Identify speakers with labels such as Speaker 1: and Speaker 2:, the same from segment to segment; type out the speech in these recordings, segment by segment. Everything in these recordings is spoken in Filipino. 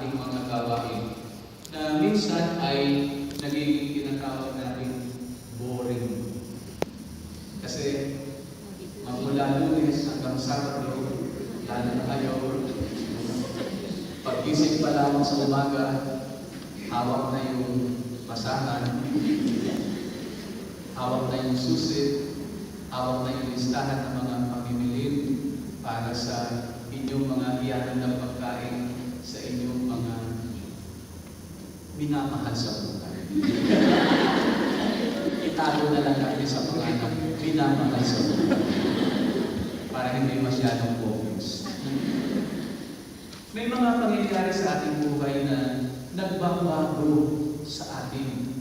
Speaker 1: ating mga gawain na minsan ay nagiging tinatawag natin boring. Kasi magmula Lunes hanggang Sabado, lalo na kayo, pag-isip pa lamang sa umaga, hawak na yung basahan, hawak na yung susi, hawak na yung listahan ng mga pamimilin para sa inyong mga iyanan ng pagkain sa inyong mga minamahal sa buhay. Itago na lang natin sa mga anak, minamahal sa buhay. Para hindi masyadong focus. May mga pangyayari sa ating buhay na nagbabago sa atin.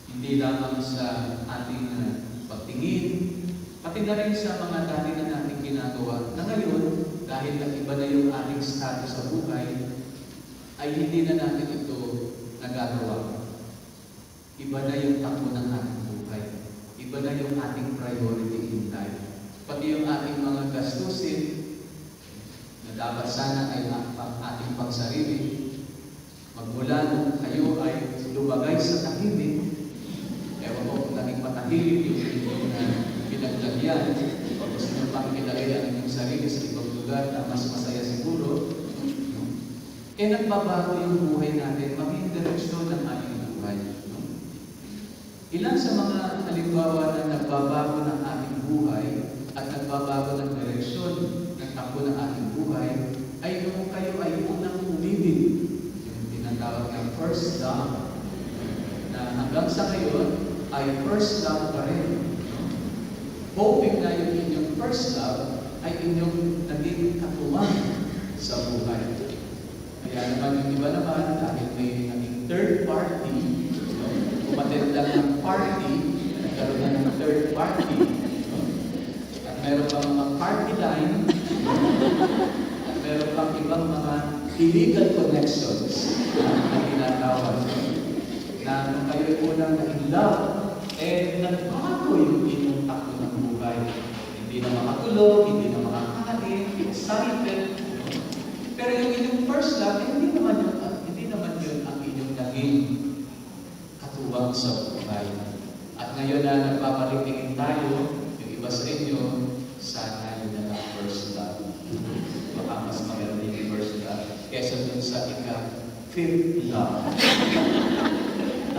Speaker 1: Hindi lamang sa ating pagtingin, pati na rin sa mga dati na nating ginagawa na ngayon, dahil na iba na yung ating status sa buhay, ay hindi na natin ito nagagawa. Iba na yung takbo ng ating buhay. Iba na yung ating priority in life. Pati yung ating mga gastusin na dapat sana ay ating pangsarili. Magmula nung kayo ay lumagay sa tahimik, ewan ko kung naging matahimik yung pinaglagyan, o gusto nyo pang ilagay ang inyong sarili sa ibang lugar na mas masaya siguro, nagbabago yung buhay natin, maging direksyon ng ating buhay. Ilan sa mga halimbawa na nagbabago ng ating buhay at nagbabago ng direksyon ng takbo ng ating buhay ay kung kayo ay unang umibig, yung tinatawag ng first love, na hanggang sa ngayon ay first love pa rin. Hoping na yung inyong first love ay inyong naging katuwang sa buhay. Kaya naman yung iba naman, dahil may naging third party, umatid lang ng party, nagkaroon na ng third party, at meron pang mga party line, at meron pang ibang mga illegal connections na ginatawag. Na kung kayo unang na-in-love, nagbago yung inyong takbo ng buhay. Hindi na makatulog, hindi na makakain, excited. Pero yung inyong first love, hindi naman yun ang inyong naging katuwang sa buhay. At ngayon na nagpapalitingin tayo, yung iba sa inyo, sana yun na lang first love. Baka mas maganda yung first love kesa dun sa fifth love.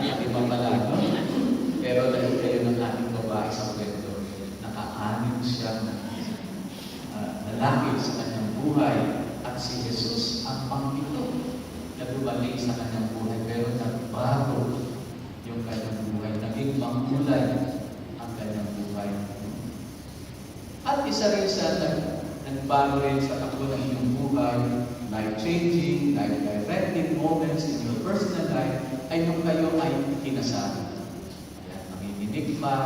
Speaker 1: Nakatiba pala, no? Pero dahil kayo ng ating babae sa kwento, naka-anim siya na lalaki sa kanyang buhay. At si Jesus ang pangpito na dumating sa kanyang buhay, pero nagbago yung kanyang buhay, naging mangulay ang kanyang buhay. At isa rin sa nagbago rin sa takbo ng inyong buhay, life-changing, life-directing moments in your personal life, ay nung kayo ay kinasal. Kaya nanginginig pa,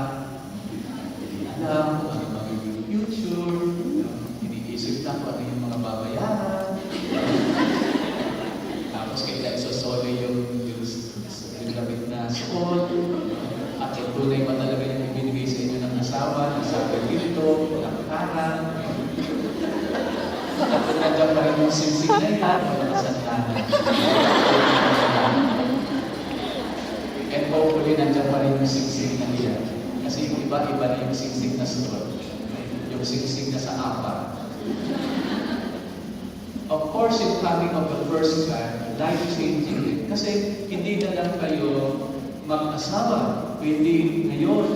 Speaker 1: hindi alam kung ano magiging future, iniisip na kung ano yung mga babayaran. Tapos kayo isosolo yung labit na suot. At yung tunay pa talaga yung ibinigay sa inyo ng asawa, ng sacrificio, ng karang. At kung nandiyan pa rin yung singsing na yan, wala kasandanan. And hopefully nandiyan pa rin yung singsing na yan. Kasi yung iba-iba na yung singsing na suot. Yung singsing na sa apat. Of course, yung coming of the first child, life-changing din. Kasi hindi na lang kayo mag-asawa, kundi ngayon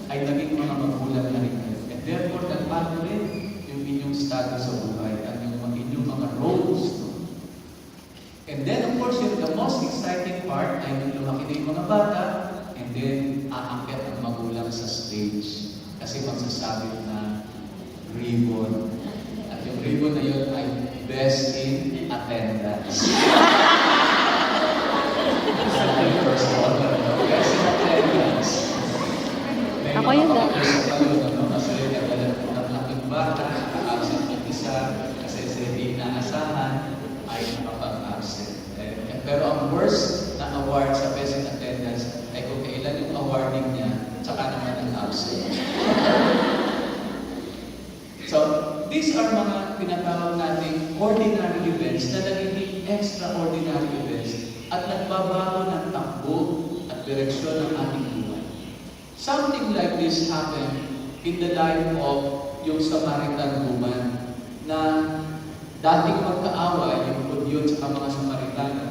Speaker 1: ay naging mga magulang na rin kayo. And therefore, nagbago rin yung inyong status sa buhay at yung inyong mga roles. And then, of course, the most exciting part ay nung lumaki na yung mga bata, and then aakyat ang magulang sa stage. Kasi magsasabi na ribbon. At yung ribbon na yun ay best in attendance. First of all, best in attendance.
Speaker 2: Ako yun lang.
Speaker 1: Kasi ang aking bata, absent ng isa, kasi sa hindi naasahan, ay nakapag-absent. Pero ang worst na award sa best in attendance ay kung kailan yung awarding niya, tsaka naman ang absent. So, these are mga tinatawag nating ordinary events na nagiging extraordinary events at nagbabago ng takbo at direksyon ng ating buhay. Something like this happened in the life of yung Samaritan woman na dating magkaaway yung Hudyo at mga Samaritano.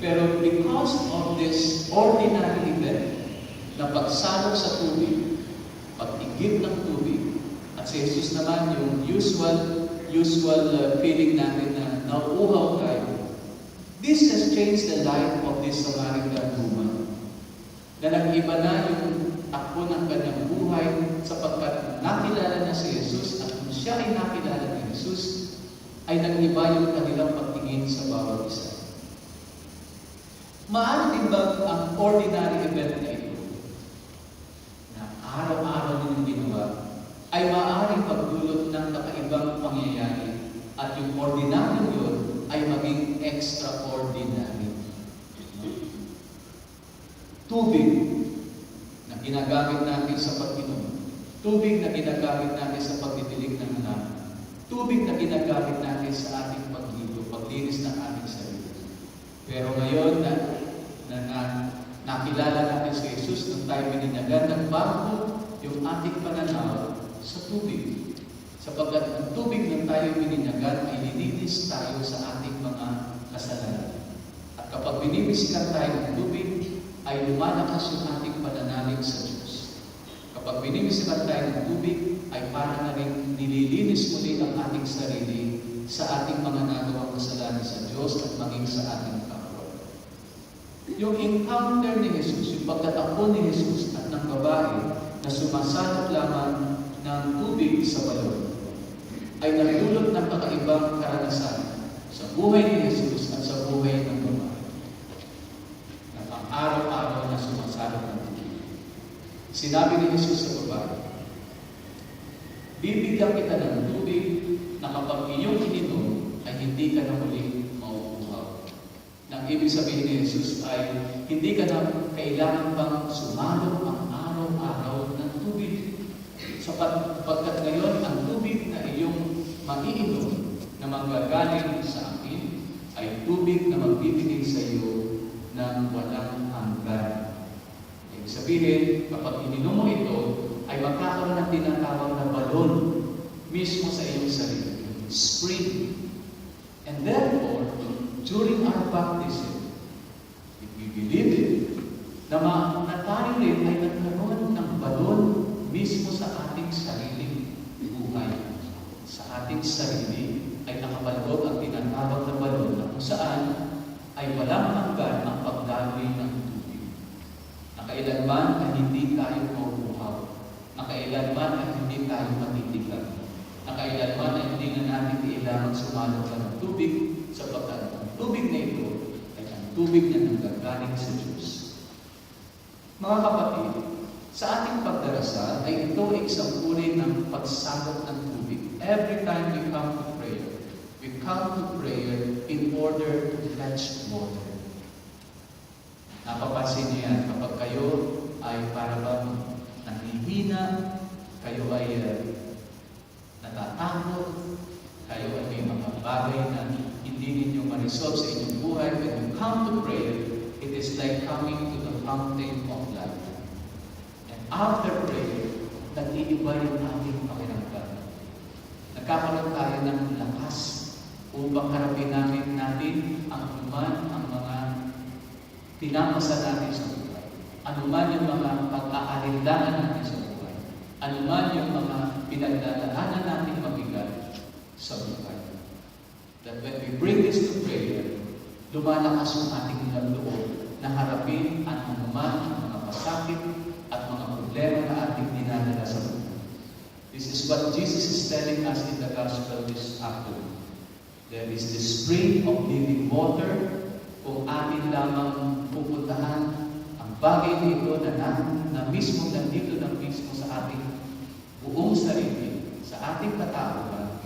Speaker 1: Pero because of this ordinary event na pagsalok sa tubig, pagtigib ng tubig, at si Jesus naman yung usual feeling natin na nauuhaw tayo. This has changed the life of this Samaritan woman. Na nag-iba na yung takbo ng kanyang buhay sapagkat nakilala na si Jesus at kung siya ay nakilala ni Jesus, ay nag-iba yung kanilang pagtingin sa bawat isa. Maaari din ba ang ordinary event na ito, na araw-araw ninyong ginawa, ay maaaring pagdulot ng kakaibang pangyayari at yung ordinary yun ay maging extraordinary. Tubig na ginagamit natin sa pag-inom, tubig na ginagamit natin sa pagdidilig ng anak, tubig na ginagamit natin sa ating paglinis ng ating sarili. Pero ngayon nakilala natin si Jesus nung tayo bininyagan, nagbago yung ating pananaw sa tubig. Sapagkat ang tubig ng tayo bininyagan ay lilinis tayo sa ating mga kasalanan. At kapag binibisikan tayo ng tubig, ay lumalakas yung ating pananalig sa Diyos. Kapag binibisikan tayo ng tubig, ay para na rin nililinis muli ang ating sarili sa ating mga nagawang kasalanan sa Diyos at maging sa ating kapwa. Yung encounter ni Jesus, yung pagtatakbo ni Jesus at ng babae na sumasalot lamang ng tubig sa balon, ay nagdulot ng kakaibang karanasan sa buhay ni Jesus at sa buhay ng babae. Na pang-araw-araw na sumasalot ng tubig. Sinabi ni Jesus sa babae, bibigyan kita ng tubig na kapag iyong ininom ay hindi ka na muli mauuhaw. Nang ibig sabihin ni Jesus ay hindi ka na kailangan pang sumalot ang araw-araw ng tubig. Sapagkat ngayon ang tubig na iyong maiinom na manggagaling sa akin ay tubig na magbibigay sa iyo ng walang hanggan. Ibig sabihin, kapag ininom mo ito, ay magkakaroon ng tinatawag na balon mismo sa iyong sarili. Spring. And therefore, during our baptism, if we believe it, na tayo rin ay nagkaroon ng balon mismo sa ating sariling buhay. Sa ating sarili ay nakabalog ang tinatawag na balon na kung saan ay walang hanggan ang pagdaloy ng tubig. Nakailanman ay hindi tayo mauuhaw. Nakailanman ay hindi tayo matitigan. Nakailanman ay hindi na natin kailangan sumalot pa ng tubig sapagkat ang tubig na ito ay ang tubig na nanggagaling sa Diyos. Mga kapatid, sa ating pagdarasal ay ito ay isang uri ng pagsalot ng tubig. Every time we come to prayer in order to fetch water. Napapansin niyo yan, kapag kayo ay parang nanghihina, kayo ay natatakot, kayo ay may mga bagay na hindi ninyo ma-resolve sa inyong buhay. When you come to prayer, it is like coming to the fountain of life. And after prayer, nag-iiba yung ating pakiramdam. Nagkakaroon tayo ng lakas upang harapin natin ang mga pinamasa natin sa buhay. Anuman yung mga pag-aalinlangan natin sa buhay. Anuman yung mga pinagdadaanan natin mabigat sa buhay. That when we bring this to prayer, lumalakas yung ating loob na harapin ang anuman ang mga pasakit at mga problema na ating dinadala sa buhay. This is what Jesus is telling us in the gospel this afternoon. There is the spring of living water kung atin lamang pupuntahan ang bagay nito na mismo nandito na mismo sa ating buong sarili, sa ating katauhan,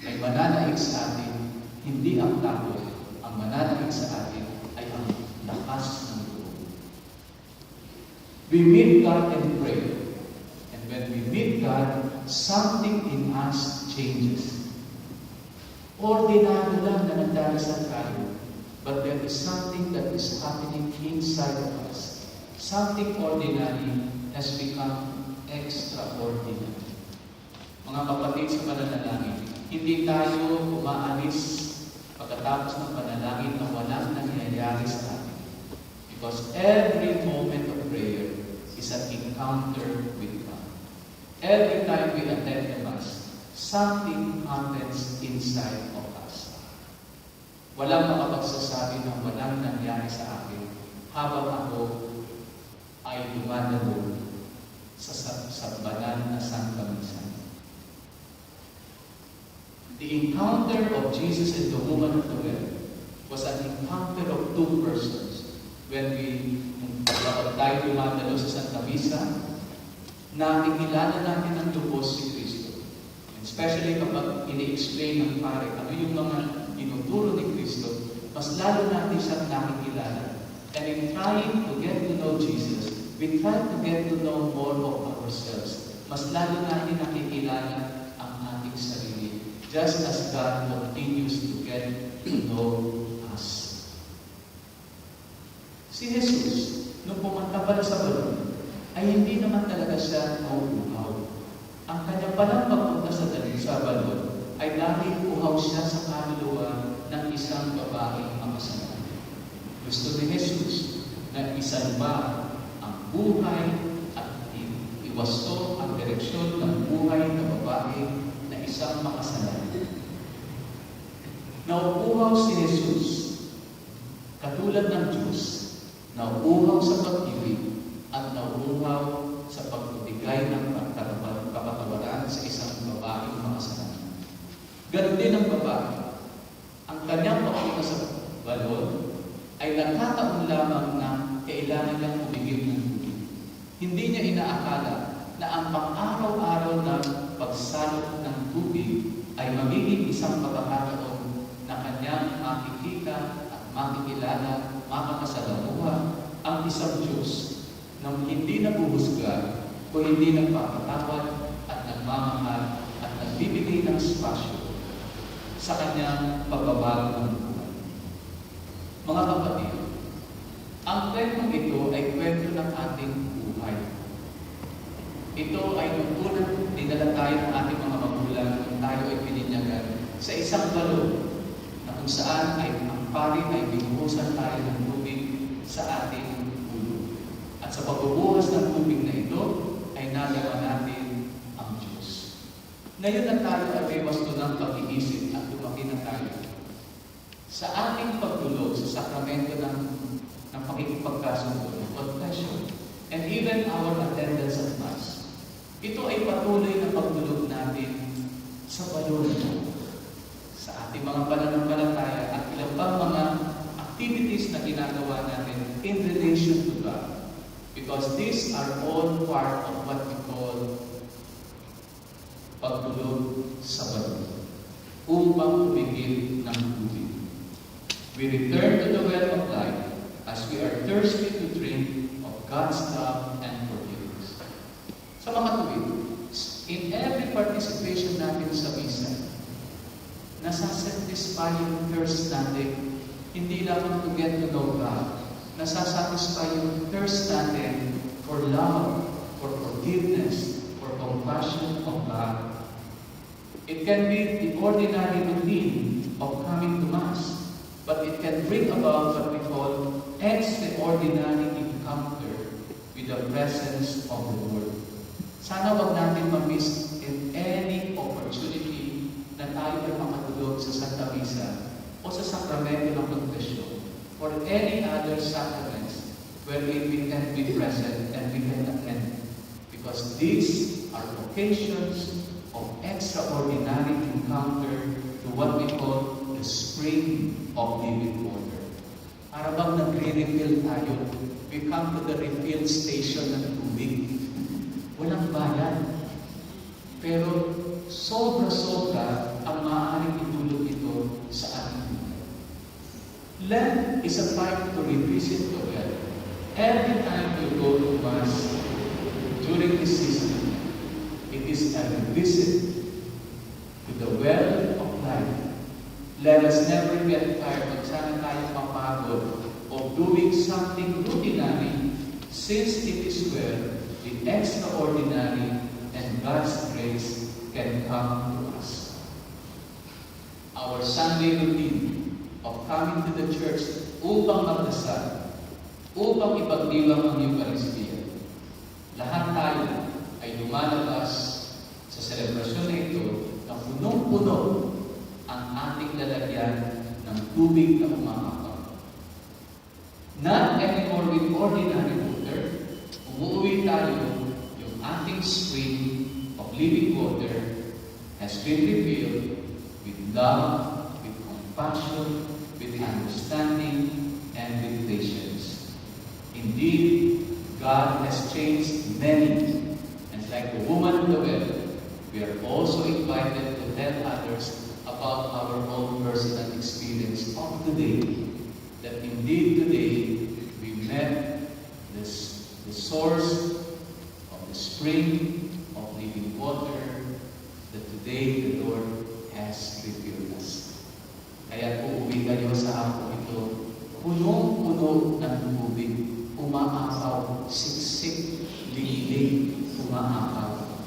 Speaker 1: ay mananaig sa atin, hindi ang takot. Ang mananaig sa atin ay ang lakas ng loob. We meet God and pray. And when we meet God, something in us changes. Ordinaryo lang na nagdarasal tayo. but there is something that is happening inside of us. Something ordinary has become extraordinary. Mga kapatid sa pananalangin, hindi tayo umaalis pagkatapos ng panalangin na walang nangyayari sa atin. Because every moment of prayer is an encounter with God. Every time we attend the Mass, something happens inside of us. Walang makapagsasabi na walang nangyari sa akin habang ako ay dumadalo sa banal na Santa Misa. The encounter of Jesus and the woman at the well was an encounter of two persons. When tayo dumadalo sa Santa Misa, nakikilala natin ang lubos si Kristo. Especially kapag ini-explain ng pare ano yung mga tinuturo ni Kristo, mas lalo natin siyang nakikilala. And in trying to get to know Jesus, we try to get to know more of ourselves. Mas lalo natin nakikilala ang ating sarili. Just as God continues to get to know us. Si Jesus, nung pumunta pala sa balon, ay hindi naman talaga siya nauuhaw. Ang kanya palang pagpunta sa balon ay dahil uhaw siya sa kaluluwa ng isang babaeng makasama. Gusto ni Jesus na isalba ang buhay at iwasto ang direksyon ng buhay ng babae na isang makasalanan. Nauuhaw si Jesus, katulad ng Diyos, nauuhaw sa pag-ibig at nauuhaw sa pagbibigay ng kapatawaran sa isang babaeng makasalanan. Ganon din ang babae. Ang kanyang pagpunta sa balon ay nagkataon lamang na kailangan niyang umigil ng tubig. Hindi niya inaakala na ang pang-araw-araw na pagsalot ng tubig ay magiging isang pagkakataon na kanyang makikita at makikilala, makakasalamuha ang isang Diyos na hindi nabuhusga o hindi nagpapatawad at nagmamahal at nagbibigay ng spasyo sa kanyang pagbabago ng buhay. Mga kapatid, ang kwentong ito ay kwento ng ating buhay. Ito ay nung unang dinala tayo ng ating mga magulang nung tayo ay pininyagan sa isang balon na kung saan ay ang pari ay binuhusan tayo ng tubig sa ating ulo. At sa pagbubuhas ng tubig na ito ay nalaman natin ang Diyos. Ngayon na tayo ay may wasto ng pag-iisip at lumaki na tayo. Sa ating pagtulog sa sakramento ng pakikipagkasundo, confession, and even our attendance at Mass, ito ay patuloy na pagtulog natin sa balon. Sa ating mga pananampalataya at ilang pang mga activities na ginagawa natin in relation to God. Because these are all part of what we call pagtulog sa balon. Upang tumigil ng tubig. We return to the well of life as we are thirsty to drink of God's love and forgiveness. Sa mga tuwid, in every participation natin sa misa, nasasatisfy yung thirst natin, hindi lamang to get to know God, nasasatisfy yung thirst natin for love, for forgiveness, for compassion of God. It can be the ordinary routine of coming to Mass, but it can bring about what we call extraordinary encounter with the presence of the Lord. Sana wag natin ma-miss in any opportunity na tayo ay makatulog sa Santa Misa o sa sakramento ng Confession or any other sacraments wherein we can be present and we can attend. Because these are occasions of extraordinary encounter to what we call the spring of living water. Para bang nagre-refill tayo, we come to the refill station ng tubig. Walang bayan. Pero sobra-sobra ang maaaring itulog ito sa ating buhay. Lent is a time to revisit the well. Every time you go to Mass during this season, it is a revisit to the well of life. Let us never get tired of sana tayo mapagod of doing something routinary, since it is where the extraordinary and God's grace can come to us. Our Sunday routine of coming to the church upang magdasal, upang ipagdiwang ang Eucharistia. Lahat tayo ay lumalabas sa selebrasyon na ito na punong-puno ang ating lalagyan ng tubig na umakapaw. Not anymore with ordinary water. Umuwi tayo, yung ating spring of living water has been refilled with love, with compassion, with understanding, and with patience. Indeed, God has changed many. And like the woman at the well, we are also invited to tell others about our own personal experience of today. That indeed today, we met the source of the spring of living water, that today the Lord has refilled us. Kaya uuwi kayo sa hapon ito, punong-puno ng tubig, umaapaw, siksik, lilig, umaapaw.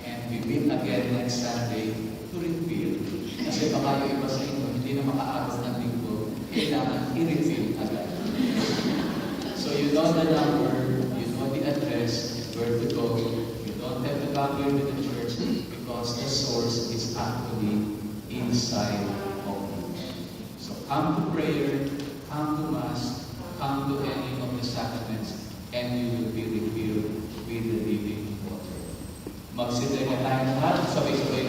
Speaker 1: And we meet again next Sunday to refill. Kasi baka yung iba sa inyo, hindi na makaabot ng linggo, kailangan i-refill agad. So you know the number, you know the address, where to go. You don't have to come here to the church because the source is actually inside of you. So come to prayer, come to Mass, come to any of the sacraments, and you will be refilled with the living water. Magsidraga tayo lahat, sabay-sabay na.